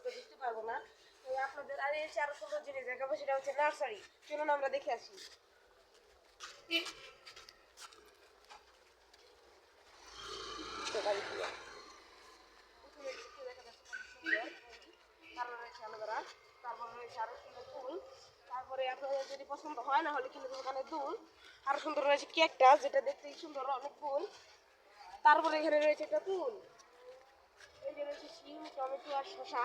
তো দেখতে পারবো না। আপনাদের আর এসে আরো সুন্দর জিনিস দেখাবো, সেটা হচ্ছে নার্সারি। চলুন আমরা দেখে আসি। তারপর রয়েছে আরো সুন্দর ফুল। তারপরে আপনাদের যদি পছন্দ হয় না হলে কিন্তু দোকানে দুল আরো সুন্দর রয়েছে কেকটা, যেটা দেখতে সুন্দর অনেক ফুল। তারপরে এখানে রয়েছে একটা ফুল, এই যে রয়েছে শিম, টমেটো আর শসা,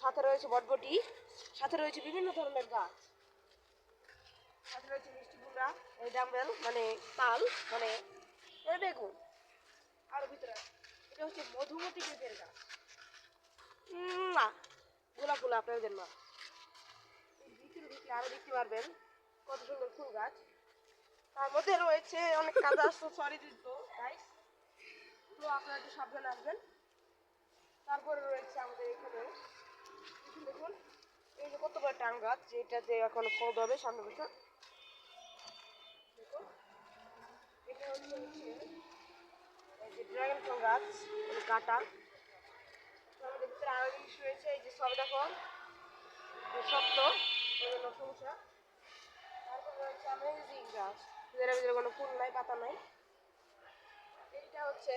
সাথে রয়েছে বটবটি, সাথে রয়েছে বিভিন্ন ধরনের গাছ, সাথে রয়েছে মিষ্টি কুমড়া, এই ডাম্বেল মানে তাল মানে বেগুন। আর ভিতরে এটা হচ্ছে মধুমতি পেঁপের গাছ। না, গোলাপ ফুল আপনাদের না। ভিতরে ভিতরে আরো দেখতে পারবেন কত সুন্দর ফুল গাছ। তার মধ্যে রয়েছে অনেক কাদা, সরি তো গাইস, তো আপনারা একটু সাবধানে আসবেন। তারপরে রয়েছে আমাদের এখানে দেখুন, এই যে কত বড় একটা আম গাছ, যেটাতে এখন ফল ধরবে সামনে বছর। দেখুন এটা হচ্ছে এই যে ড্রাগন ফল গাছ, কাটা। আমাদের ভিতরে আরো জিনিস রয়েছে, এই যে সবেদা ফল, শক্ত সমস্যা। তারপর রয়েছে অ্যামেজিং গাছ, যেটার ভিতরে কোনো ফুল নাই, পাতা নাই। এইটা হচ্ছে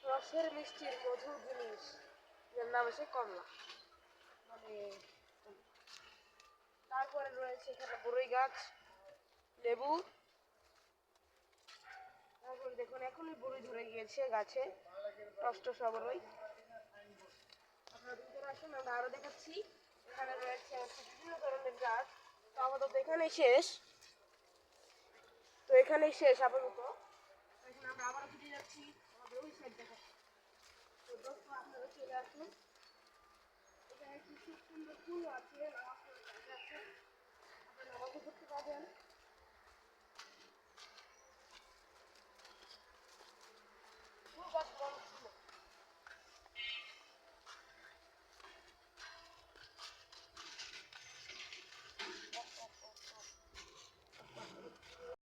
রসের মিষ্টির মধুর জিনিস, যার নাম হচ্ছে কমলা মানে। তারপরে রয়েছে এখানে বড়ই গাছ, লেবু। তারপরে দেখুন এখনই বড়ই ধরে গিয়েছে গাছে, টষ্ট সব বড়ই। আপনারা ভিতরে আসুন, আমরা আরো দেখাচ্ছি। এখানে রয়েছে বিভিন্ন ধরনের গাছ। তো আপাতত এখানেই শেষ, আপাতত। এখন আমরা আবারও ফিরে যাচ্ছি আমাদের ওই সাইড দেখাচ্ছি। তো দোস্ত আপনারা চলে আসুন, এখানে কি খুব সুন্দর ফুল আছে, নামাজ পড়তে আছে, আপনারা নামাজও পড়তে পারবেন।